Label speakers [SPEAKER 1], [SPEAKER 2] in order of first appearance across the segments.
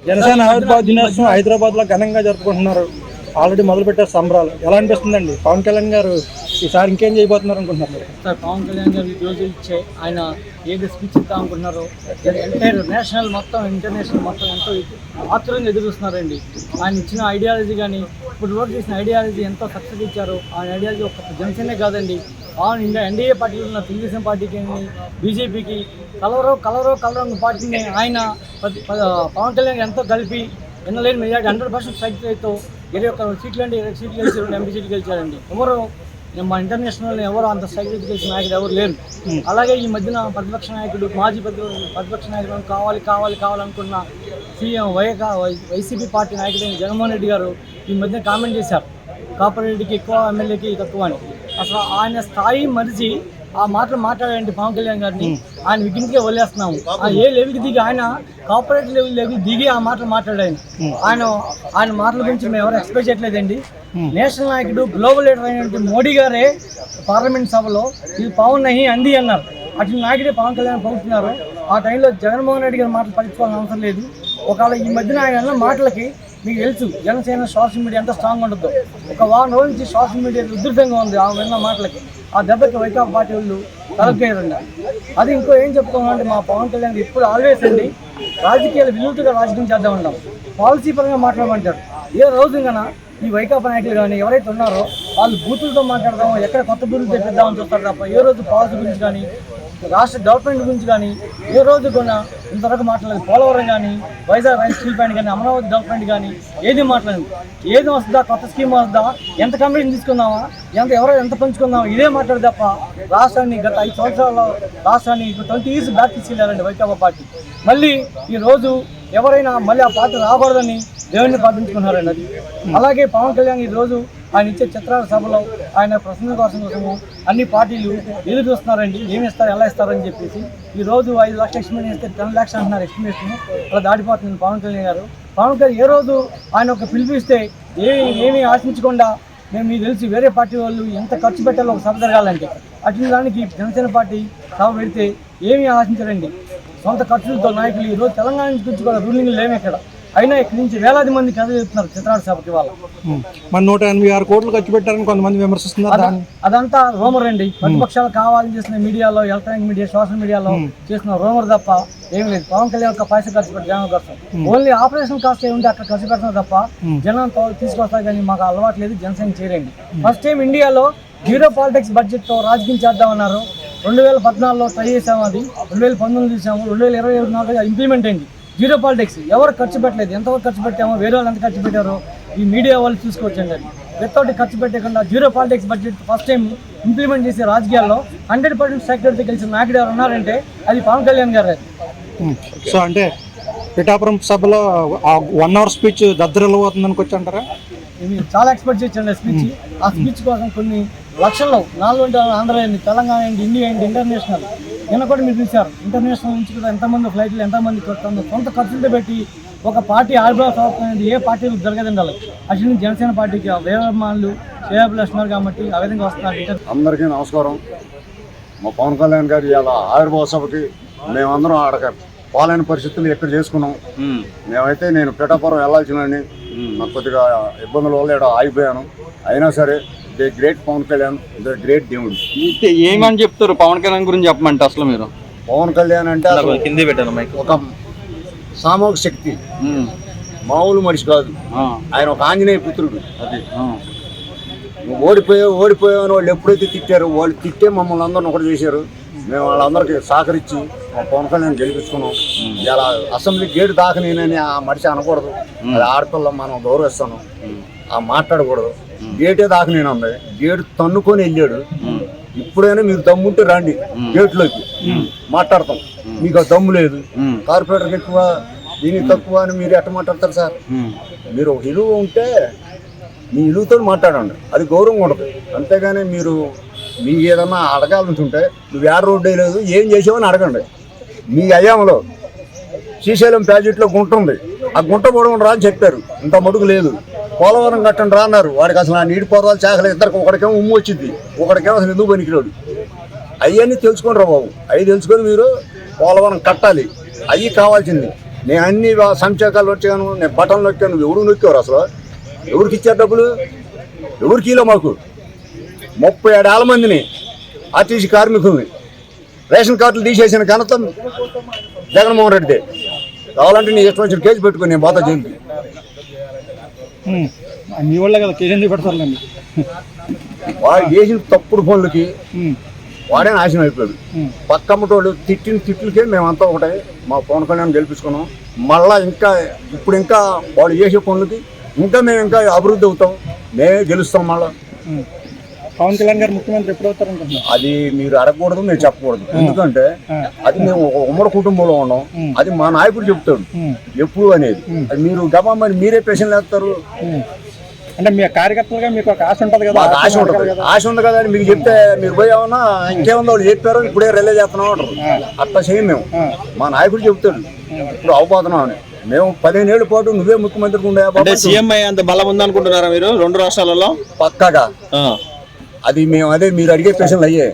[SPEAKER 1] జనసేన ఆవిర్భావ దినోత్సవం హైదరాబాద్ లో ఘనంగా జరుపుకుంటున్నారు. ఆల్రెడీ మొదలు పెట్టారు సంబరాలు. ఎలా అనిపిస్తుందండి? పవన్ కళ్యాణ్ గారు ఈసారి ఇంకేం చేయబోతున్నారు అనుకుంటున్నారు?
[SPEAKER 2] సార్, పవన్ కళ్యాణ్ గారు ఈ రోజు ఇచ్చే ఆయన ఏది స్పీచ్ ఇద్దాం అనుకుంటున్నారో ఎంటైర్ నేషనల్ మొత్తం ఇంటర్నేషనల్ మొత్తం ఎంతో ఆతురంగా ఎదురుస్తున్నారండి. ఆయన ఇచ్చిన ఐడియాలజీ కానీ ఇప్పుడు వరకు చేసిన ఐడియాలజీ ఎంతో సక్సెస్ ఇచ్చారు. ఆయన ఐడియాలజీ ఒక జనసేనే కాదండి, ఇండియా ఎన్డీఏ పార్టీలో ఉన్న తెలుగుదేశం పార్టీకి బీజేపీకి కలవరం పార్టీని ఆయన పవన్ కళ్యాణ్ ఎంతో కలిపి ఎన్నలేని మెజార్టీ 100% స్ట్రైక్ రేట్తో 21 సీట్లు అండి, 20 సీట్లు గెలిచారు, 2 ఎంపీ సీట్లు గెలిచారండి. ఎవరు మా ఇంటర్నేషనల్ ఎవరు అంత స్ట్రైక్ రేట్ గెలిచిన నాయకుడు ఎవరు లేరు. అలాగే ఈ మధ్యన ప్రతిపక్ష నాయకుడు మాజీ ప్రతిపక్ష నాయకుడు కావాలనుకున్న సీఎం వైసీపీ పార్టీ నాయకుడు జగన్మోహన్ రెడ్డి గారు ఈ మధ్యన కామెంట్ చేశారు, కార్పొరేట్కి ఎక్కువ, ఎమ్మెల్యేకి తక్కువ అని. అసలు ఆయన స్థాయి మరిచి ఆ మాటలు మాట్లాడండి పవన్ కళ్యాణ్ గారిని ఆయన విగ్గింటికే వదిలేస్తున్నాము. ఏ లెవెల్కి దిగి ఆయన కార్పొరేట్ లెవెల్ దిగి ఆ మాటలు మాట్లాడాను. ఆయన మాటల గురించి మేము ఎవరు ఎక్స్పెక్ట్ చేయట్లేదండి. నేషనల్ నాయకుడు గ్లోబల్ లీడర్ అయినటువంటి మోడీ గారే పార్లమెంట్ సభలో ఇది పవన్ నహి అంది అన్నారు. అటు నాయకుడే పవన్ కళ్యాణ్ పంపుతున్నారు. ఆ టైంలో జగన్మోహన్ రెడ్డి గారి మాటలు పట్టించుకోవాల్సిన అవసరం లేదు. ఒకవేళ ఈ మధ్యన ఆయన మాటలకి మీకు తెలుసు జనసేన సోషల్ మీడియా ఎంత స్ట్రాంగ్ ఉంటుందో. ఒక వారం రోజు నుంచి సోషల్ మీడియా ఉధృతంగా ఉంది ఆ విన్న మాటలకి. ఆ దెబ్బకి వైకాపా పార్టీ వాళ్ళు తలకేదండి. అది ఇంకో ఏం చెప్పుకోవాలంటే మా పవన్ కళ్యాణ్ ఇప్పుడు ఆల్వేస్ అండి రాజకీయాలు వినూత్నంగా రాజకీయం చేద్దాం ఉంటాం, పాలసీ పరంగా మాట్లాడమంటారు. ఏ రోజు కన్నా ఈ వైకాపా నాయకులు కానీ ఎవరైతే ఉన్నారో వాళ్ళు బూతులతో మాట్లాడదామో, ఎక్కడ కొత్త బూతులు తెప్పిద్దామని చూస్తారు తప్ప ఏ రోజు పాలసీ గురించి కానీ రాష్ట్ర డెవలప్మెంట్ గురించి కానీ ఏ రోజు కూడా ఇంతవరకు మాట్లాడలేదు. పోలవరం కానీ, వైజాగ్ రైల్ స్టీల్ ప్లాంట్ కానీ, అమరావతి డెవలప్మెంట్ కానీ ఏది మాట్లాడలేదు. ఏది వస్తుందా, కొత్త స్కీమ్ వస్తుందా, ఎంత కమిషన్ తీసుకుందామా, ఎంత పంచుకుందామా, ఇదే మాట్లాడు తప్ప రాష్ట్రాన్ని గత 5 సంవత్సరాల్లో రాష్ట్రాన్ని 20 years బ్యాక్ తీసుకెళ్ళారండి వైకాపా పార్టీ. మళ్ళీ ఈరోజు ఎవరైనా మళ్ళీ ఆ పార్టీ రాకూడదని దేవుడిని ప్రార్థించుకున్నారండి. అది అలాగే పవన్ కళ్యాణ్ ఈరోజు ఆయన ఇచ్చే చిత్రాల సభలో ఆయన ప్రసంగం కోసము అన్ని పార్టీలు ఎదురు చూస్తున్నారండి. ఏమి ఇస్తారు, ఎలా ఇస్తారని చెప్పేసి. ఈరోజు 5 లక్షల ఎక్స్పెండ్ చేస్తే 10 lakhs అంటున్నారు ఎక్స్పెండిషన్. అలా దాటిపోతుంది పవన్ కళ్యాణ్ గారు. పవన్ కళ్యాణ్ ఏ రోజు ఆయన ఒక పిలిపిస్తే ఏమీ ఆశించకుండా మేము మీకు తెలిసి వేరే పార్టీ వాళ్ళు ఎంత ఖర్చు పెట్టాలో ఒక సభ జరగాలంటే అటువంటి దానికి జనసేన పార్టీ సభ పెడితే ఏమీ ఆశించరండి. సొంత ఖర్చులతో నాయకులు ఈరోజు తెలంగాణ నుంచి కూడా రూలింగ్ లేవు ఇక్కడ. అయినా ఇక్కడి నుంచి వేలాది మంది కథ చెప్తున్నారు చిత్రాల సభకి. వాళ్ళ
[SPEAKER 1] మన 186 కోట్లు ఖర్చు పెట్టారని కొంతమంది విమర్శిస్తున్నారు. అదంతా
[SPEAKER 2] రూమర్ అండి. ప్రతిపక్షాలు కావాలని చేసిన మీడియాలో, ఎలక్ట్రానిక్ మీడియా, సోషల్ మీడియాలో చేసిన రూమర్ తప్ప ఏం లేదు. పవన్ కళ్యాణ్ ఒక పైసా ఖర్చు పెట్టి జనం కోసం ఓన్లీ ఆపరేషన్ కాస్ట్ ఏముంటే అక్కడ ఖర్చు పెడతారు తప్ప జనం తీసుకొస్తారు. కానీ మాకు అలవాటు లేదు, జనసేన చేరండి. ఫస్ట్ టైం ఇండియాలో జీరో పాలిటిక్స్ బడ్జెట్తో రాజకీయం చేద్దామన్నారు. 2014లో ట్రై చేసాము, అది 2019 చూసాము, 2024 ఇంప్లిమెంట్ అయింది. జీరో పాలిటిక్స్ ఎవరు ఖర్చు పెట్టలేదు. ఎంతవరకు ఖర్చు పెట్టామో, వేరే వాళ్ళు ఎంత ఖర్చు పెట్టారో ఈ మీడియా వాళ్ళు చూసుకోవచ్చండి. అది వితౌట్ ఖర్చు పెట్టకుండా zero politics budget first time implement చేసే రాజకీయాల్లో 100% సెక్యూరిటీ గెలిచిన నాయకుడు ఎవరు ఉన్నారంటే అది పవన్ కళ్యాణ్ గారు.
[SPEAKER 1] సో అంటే పిఠాపురం సభలో 1 hour స్పీచ్ దద్దరిల్లు అవుతుంది అనుకోవచ్చు అంటారా?
[SPEAKER 2] ఇవి చాలా ఎక్స్పెక్ట్ చేయొచ్చండి స్పీచ్. ఆ స్పీచ్ కోసం కొన్ని లక్షల్లో నాలుగు ఆంధ్ర ఏంటి, తెలంగాణ ఏంటి, ఇండియా ఏంటి, ఇంటర్నేషనల్ నిన్న కూడా మీరు చూశారు. ఇంటర్నేషనల్ నుంచి కూడా ఎంతమంది ఫ్లైట్లు, ఎంతమంది సొంత ఖర్చులతో పెట్టి ఒక పార్టీ ఆవిర్భావ అనేది ఏ పార్టీలకు జరగదండి. వాళ్ళకి అసలు జనసేన పార్టీకి వేలమానులు శ్రేయాభిలాషున్నారు కాబట్టి ఆ విధంగా వస్తున్నారు.
[SPEAKER 3] అందరికీ నమస్కారం. మా పవన్ కళ్యాణ్ గారి ఇలా ఆవిర్భావ సభకి మేమందరం ఆడక పాలైన పరిస్థితులు ఎక్కడ చేసుకున్నాం. మేమైతే నేను పిఠాపురం వెళ్ళాల్సినండి, నాకు కొద్దిగా ఇబ్బందుల వల్ల ఇక్కడ ఆగిపోయాను. అయినా సరే the great Pawan Kalyan, the great దేవుడు.
[SPEAKER 4] ఏమని చెప్తారు పవన్ కళ్యాణ్ గురించి చెప్పమంటే? అసలు మీరు
[SPEAKER 3] పవన్ కళ్యాణ్ అంటే ఒక సామూహిక శక్తి, మామూలు మనిషి కాదు. ఆయన ఒక ఆంజనేయ పుత్రుడు. అది నువ్వు ఓడిపోయావు అని వాళ్ళు ఎప్పుడైతే తిట్టారో వాళ్ళు తిట్టే మమ్మల్ని అందరిని ఒకటి చేశారు. మేము వాళ్ళందరికీ సహకరించి మా పవన్ కళ్యాణ్ గెలిపించుకున్నాం. ఇలా అసెంబ్లీ గేటు దాకనేనని ఆ మనిషి అనకూడదు. అది ఆడపిల్ల, మనం గౌరవిస్తాను, ఆ మాట్లాడకూడదు. గేటే దాకనేను ఉంది, గేటు తన్నుకొని వెళ్ళాడు. ఇప్పుడైనా మీరు దమ్ముంటే రండి గేట్లోకి మాట్లాడతాం. మీకు ఆ దమ్ము లేదు, కార్పొరేటర్కి ఎక్కువ, దీనికి తక్కువ అని మీరు ఎట్ట మాట్లాడతారు సార్? మీరు ఒక విలువ ఉంటే మీ విలువతో మాట్లాడండి, అది గౌరవంగా ఉంటుంది. అంతేగాని మీరు మీకు ఏదన్నా అడగాలనుకుంటే నువ్వు ఏడ రోడ్డు వేయలేదు, ఏం చేసావని అడగండి. మీ అయ్యాంలో శ్రీశైలం ప్రాజెక్టులో గుంట ఉంది, ఆ గుంట పొడవు రా అని చెప్పారు, ఇంత మడుగు లేదు. పోలవరం కట్టండి రా అన్నారు, వాడికి అసలు ఆ నీటి పోరాలు చాకలే. ఇద్దరికి ఒకడికేమో ఉమ్ము వచ్చింది, ఒకడికేమో అసలు ఎందుకు పనికిరాడు. అవన్నీ తెలుసుకొని రా బాబు. అవి తెలుసుకొని మీరు పోలవరం కట్టాలి, అవి కావాల్సింది. నేను అన్ని సంక్షేకాలు వచ్చాను, నేను బటన్లు నొక్కాను. నువ్వు ఎవరు నొక్కేవారు అసలు? ఎవరికి ఇచ్చారు డబ్బులు? ఎవరికి ఇలా మాకు 37,000 మందిని ఆర్టీసీ కార్మికుల్ని రేషన్ కార్డులు తీసేసిన ఘనత జగన్మోహన్ రెడ్డి. కావాలంటే నీ ఇష్టం వచ్చిన కేసు పెట్టుకుని నేను పోతా జైలుకి.
[SPEAKER 1] మీ వాళ్ళే కదా కేసు ఎందుకు పెడతారులేండి.
[SPEAKER 3] వాడు చేసిన తప్పుడు పనులకి వాడే నాశనం అయిపోయాడు. పక్కమ్మటోళ్ళు తిట్టిన తిట్లకే మేమంతా ఒకటే మా పవన్ కళ్యాణ్ గెలిపించుకున్నాం. మళ్ళా ఇంకా ఇప్పుడు ఇంకా వాళ్ళు చేసే పనులకి ఇంకా మేము ఇంకా అభివృద్ధి అవుతాం, మేమే గెలుస్తాం. మళ్ళా
[SPEAKER 1] పవన్ కళ్యాణ్ గారు ముఖ్యమంత్రి ఎప్పుడు అవుతారు అనుకుంటున్నారు?
[SPEAKER 3] అది మీరు అడగకూడదు, మీరు చెప్పకూడదు. ఎందుకంటే అది మేము ఒక ఉమ్మడి కుటుంబంలో ఉన్నాం. అది మా నాయకుడు చెప్తాడు ఎప్పుడు అనేది. అది మీరు గమని మీరే ప్రశ్నలు వేస్తారు.
[SPEAKER 1] అంటే మీ కార్యకర్తలుగా మీకు ఒక ఆశ ఉంటుంది కదా?
[SPEAKER 3] మాకు ఆశ ఉంటుంది, ఆశ ఉంది కదా అని మీకు చెప్తే మీరు పోయి ఏమన్నా ఇంకేముందో వాళ్ళు చెప్పారు ఇప్పుడే రిలే చేస్తున్నాం అంటారు. అట్లా చేయం మేము. మా నాయకుడు చెప్తాడు ఇప్పుడు అవబోతున్నాం అని. మేము 15 ఏళ్ల పాటు నువ్వే ముఖ్యమంత్రి ఉండే
[SPEAKER 4] సీఎం అంత బలం ఉందనుకుంటున్నారా మీరు 2 రాష్ట్రాలలో?
[SPEAKER 3] పక్కాగా. అది మేము అదే మీరు అడిగే ప్రశ్నలు అయ్యే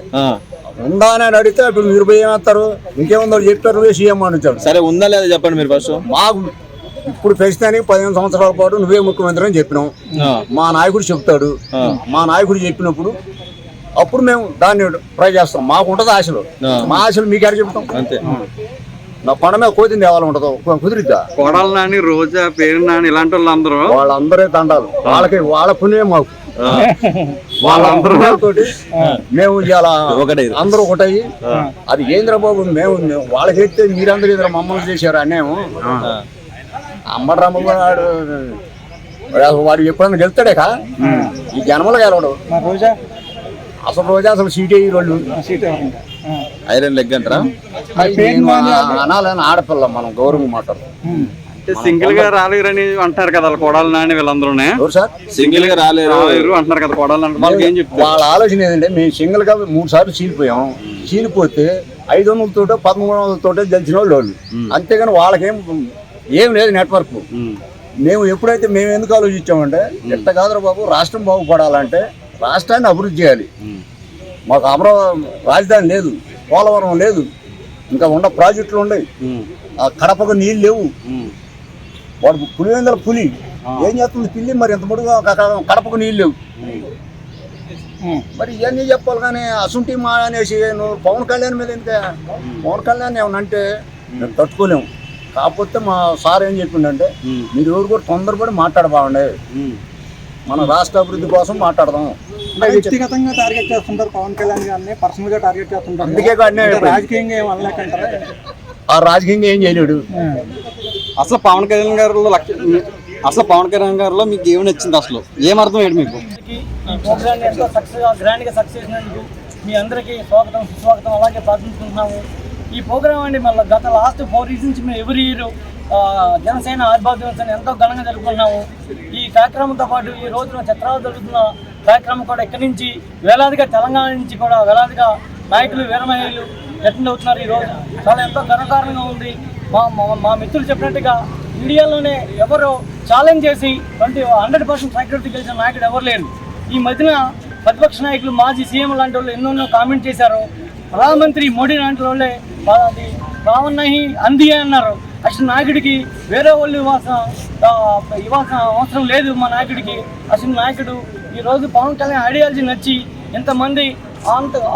[SPEAKER 3] ఉందా అని అడిగితే ఇప్పుడు మీరు పోయి ఏమేస్తారు? ఇంకేముందో చెప్పారు నువ్వే సీఎం అని వచ్చాడు.
[SPEAKER 4] సరే ఉందా లేదా చెప్పండి మీరు ఫస్ట్.
[SPEAKER 3] మాకు ఇప్పుడు ప్రస్తుతానికి 15 సంవత్సరాల పాటు నువ్వే ముఖ్యమంత్రి అని చెప్పినాం. మా నాయకుడు చెప్తాడు. మా నాయకుడు చెప్పినప్పుడు అప్పుడు మేము దాన్ని ట్రై చేస్తాం. మాకు ఉంటుంది ఆశలు. మా ఆశలు మీకు ఎక్కడ చెప్తాం?
[SPEAKER 4] అంతే.
[SPEAKER 3] నా పడ మీద కోతింది ఎవరు ఉంటుందో కుదిరిద్దా?
[SPEAKER 4] కొడాలి నాని, రోజా, పేరు నాని ఇలాంటి
[SPEAKER 3] వాళ్ళందరే దండాలు. వాళ్ళ పుణ్యమే మాకు. వాళ్ళందరూ తోటి మేము ఇలా అందరూ ఒకటయ్యి అది ఏంద్రబాబు మేము వాళ్ళకి ఎత్తే మీరందరూ ఇద్దరు మమ్మల్ని చేశారు అన్నేమో. అమ్మరామ్మ వాడు ఎప్పుడన్నా గెలుతాడేకా ఈ జన్మలో గెలవడు. అసలు రోజా అసలు సీట్ అయ్యి వాళ్ళు
[SPEAKER 4] ఐరన్ లెగ్ అంటారా?
[SPEAKER 3] అనాలని ఆడపిల్ల మనం గౌరవం మాట్లాడతాం.
[SPEAKER 4] సింగిల్ గా రాలేరని అంటారు కదా కొడాలి నాని వీళ్ళందరూనే.
[SPEAKER 3] సార్ సింగిల్ గా
[SPEAKER 4] రాలేరు అంటున్నారు కదా కొడాలి నాని. వాళ్ళకి ఏం చెప్తారు?
[SPEAKER 3] వాళ్ళ ఆలోచన ఏంటంటే మేము సింగిల్ గా 3 సార్లు చీలిపోయాం. చీలిపోతే 500 తోటో 1300 తోటో గెలిచిన వాళ్ళు. అంతేగాని వాళ్ళకేం ఏం లేదు నెట్వర్క్. మేము ఎప్పుడైతే మేము ఎందుకు ఆలోచించామంటే ఎట్ట కాదురా బాబు రాష్ట్రం బాగుపడాలంటే రాష్ట్రాన్ని అభివృద్ధి చేయాలి. మాకు రాజధాని లేదు, పోలవరం లేదు, ఇంకా ఉన్న ప్రాజెక్టులు ఉన్నాయి. ఆ కడపకు నీళ్ళు లేవు. వాడు పులివెందుల పులి ఏం చేస్తుంది పిల్లి మరి ఎంత పొడుగా కడపకు నీళ్ళు లేవు. మరి ఇవన్నీ చెప్పాలి కానీ అసుంటి మా అనేసి నువ్వు పవన్ కళ్యాణ్ మీద ఇంకా పవన్ కళ్యాణ్ ఏమనంటే మేము తట్టుకోలేము. కాకపోతే మా సార్ ఏం చెప్పిండంటే మీరు ఎవరు కూడా తొందరపడి మాట్లాడబాండే, మన రాష్ట్ర అభివృద్ధి కోసం మాట్లాడదాం.
[SPEAKER 1] వ్యక్తిగతంగా టార్గెట్ చేస్తుంటారు పవన్ కళ్యాణ్ గారిని, పర్సనల్ గా టార్గెట్ చేస్తుంటారు.
[SPEAKER 3] అందుకే
[SPEAKER 1] రాజకీయంగా ఏం అనలేకంటారా?
[SPEAKER 3] ఆ రాజకీయంగా ఏం చేయలేడు.
[SPEAKER 4] అసలు పవన్ కళ్యాణ్ గారిలో మీకు ఏమి నచ్చింది? అసలు ఏమర్థం ఏంటి మీకు?
[SPEAKER 2] ఈ ప్రోగ్రామ్ ఎంతో గ్రాండ్ గా సక్సెస్ చేసినందుకు మీ అందరికీ స్వాగతం సుస్వాగతం అలాగే ప్రార్థించుకుంటున్నాము. ఈ ప్రోగ్రామ్ అండి మళ్ళీ గత లాస్ట్ 4 years నుంచి మేము ఎవ్రీ ఇయర్ జనసేన ఆవిర్భావ దినోత్సవాన్ని ఎంతో ఘనంగా జరుపుకున్నాము. ఈ కార్యక్రమంతో పాటు ఈ రోజున చిత్రాలు జరుగుతున్న కార్యక్రమం కూడా ఇక్కడి నుంచి వేలాదిగా తెలంగాణ నుంచి కూడా వేలాదిగా నాయకులు వీరమహిళలు అటెండ్ అవుతున్నారు. ఈరోజు చాలా ఎంతో గర్వకారణంగా ఉంది. మా మిత్రులు చెప్పినట్టుగా ఇండియాలోనే ఎవరు ఛాలెంజ్ చేసి 100% సెక్యూరిటీ గెలిచిన నాయకుడు ఎవరు లేరు. ఈ మధ్యన ప్రతిపక్ష నాయకులు మాజీ సీఎం లాంటి వాళ్ళు ఎన్నెన్నో కామెంట్ చేశారు. ప్రధానమంత్రి మోడీ లాంటి వాళ్ళే అది రావన్నాయి అంది అన్నారు. అసలు నాయకుడికి వేరే వాళ్ళు ఇవ్వాల్సిన అవసరం లేదు. మా నాయకుడికి అసలు నాయకుడు ఈరోజు పవన్ కళ్యాణ్ ఐడియాలజీ నచ్చి ఎంతమంది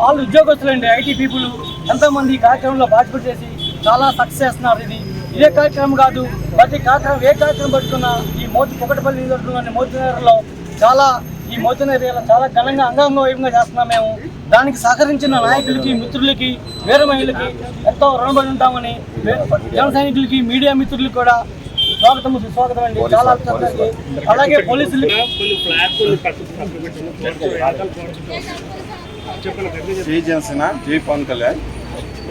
[SPEAKER 2] వాళ్ళు ఉద్యోగస్తులండి ఐటీ పీపుల్ ఎంతోమంది ఈ కార్యక్రమంలో పార్టిసిపేట్ చేసి చాలా సక్సెస్ చేస్తున్నారు. ఇదే కార్యక్రమం కాదు, ప్రతి కార్యక్రమం ఏ కార్యక్రమం పట్టుకున్నా ఈ కుకటపల్లి మోతినగర్లో ఈ మోతినగర్లో చాలా ఘనంగా అంగంగా వైభవంగా చేస్తున్నాం. మేము దానికి సహకరించిన నాయకులకి మిత్రులకి వీర మహిళలకి ఎంతో రుణపడి ఉంటామని జన సైనికులకి మీడియా మిత్రులకి కూడా స్వాగతం సుస్వాగతం అండి. చాలా అలాగే పోలీసులు
[SPEAKER 5] జై జనసేన, జై పవన్ కళ్యాణ్.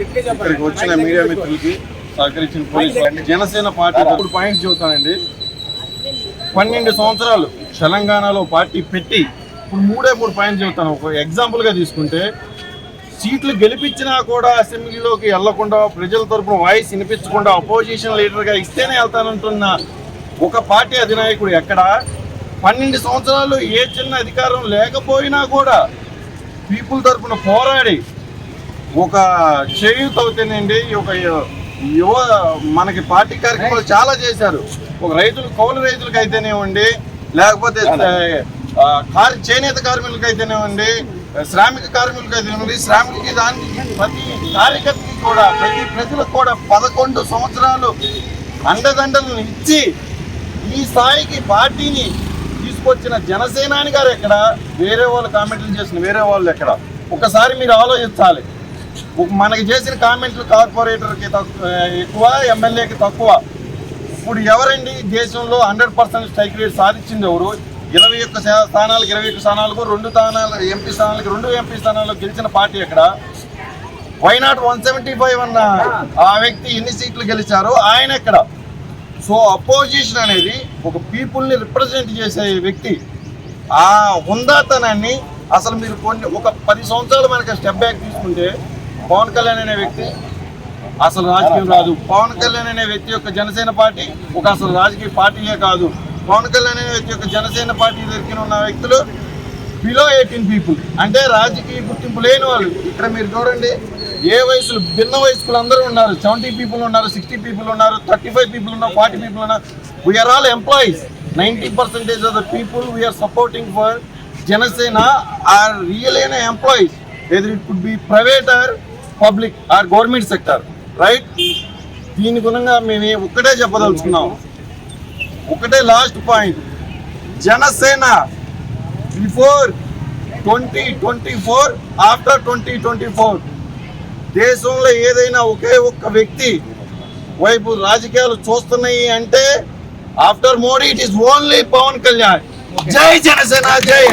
[SPEAKER 5] ఇక్కడికి వచ్చిన మీడియా మిత్రులకి సహకరించిన పోలీసులు, జనసేన పార్టీ ఇప్పుడు పాయింట్స్ చెబుతానండి. 12 సంవత్సరాలు తెలంగాణలో పార్టీ పెట్టి ఇప్పుడు 3 పాయింట్స్ చెబుతాను. ఒక ఎగ్జాంపుల్గా తీసుకుంటే సీట్లు గెలిపించినా కూడా అసెంబ్లీలోకి వెళ్లకుండా ప్రజల తరపున వాయిస్ వినిపించకుండా అపోజిషన్ లీడర్గా ఇస్తేనే వెళ్తానంటున్న ఒక పార్టీ అధినాయకుడు ఎక్కడ? 12 సంవత్సరాలు ఏ చిన్న అధికారం లేకపోయినా కూడా పీపుల్ తరపున పోరాడి ఒక చేయూత అవుతేనండి, ఒక మనకి పార్టీ కార్యక్రమాలు చాలా చేశారు. ఒక రైతులు, కౌలు రైతులకు అయితేనేవ్వండి, లేకపోతే చేనేత కార్మికులకు అయితేనేవ్వండి, శ్రామిక కార్మికులకు అయితేనేవ్వండి, శ్రామికులకి దానికి ప్రతి కార్యకర్తకి కూడా, ప్రతి ప్రజలకు కూడా 11 సంవత్సరాలు అండదండలను ఇచ్చి ఈ స్థాయికి పార్టీని తీసుకొచ్చిన జనసేనాని గారు ఎక్కడ, వేరే వాళ్ళు కామెంట్లు చేసిన వేరే వాళ్ళు ఎక్కడ? ఒకసారి మీరు ఆలోచించాలి. మనకి చేసిన కామెంట్లు కార్పొరేటర్కి ఎక్కువ, ఎమ్మెల్యేకి తక్కువ. ఇప్పుడు ఎవరండి దేశంలో 100% స్ట్రైక్ రేట్ సాధించింది ఎవరు? 21 స్థానాలకు 21 స్థానాలకు 2 స్థానాలు ఎంపీ స్థానాలకు 2 ఎంపీ స్థానాలకు గెలిచిన పార్టీ ఎక్కడ? వైనాట్ 175 అన్న ఆ వ్యక్తి ఎన్ని సీట్లు గెలిచారో ఆయన ఎక్కడ? సో అపోజిషన్ అనేది ఒక పీపుల్ని రిప్రజెంట్ చేసే వ్యక్తి. ఆ హుందాతనాన్ని అసలు మీరు ఒక 10 సంవత్సరాలు మనకి స్టెప్ బ్యాక్ తీసుకుంటే, పవన్ కళ్యాణ్ అనే వ్యక్తి అసలు రాజకీయం రాదు. పవన్ కళ్యాణ్ అనే వ్యక్తి యొక్క జనసేన పార్టీ ఒక అసలు రాజకీయ పార్టీయే కాదు. పవన్ కళ్యాణ్ అనే వ్యక్తి యొక్క జనసేన పార్టీ దగ్గర ఉన్న వ్యక్తులు బిలో 18 పీపుల్, అంటే రాజకీయ గుర్తింపు లేని వాళ్ళు. ఇక్కడ మీరు చూడండి, ఏ వయసులు భిన్న వయస్కులు అందరూ ఉన్నారు. 70 పీపుల్ ఉన్నారు, 60 పీపుల్ ఉన్నారు, 35 పీపుల్ ఉన్నారు, 40 పీపుల్ ఉన్నారు. We are all employees. 90% of the people we are supporting for Janasena are really employees, either it could be private or public or government sector, right? దీని గుణంగా మేము ఒక్కటే చెప్పదలుచుకున్నాం. ఒకటే last point, Janasena before 2024, after 2024 దేశంలో ఏదైనా ఒకే ఒక్క వ్యక్తి వైపు రాజకీయాలు చూస్తున్నాయి అంటే after Modi it is only Pawan Kalyan. జై జనసేన, జై.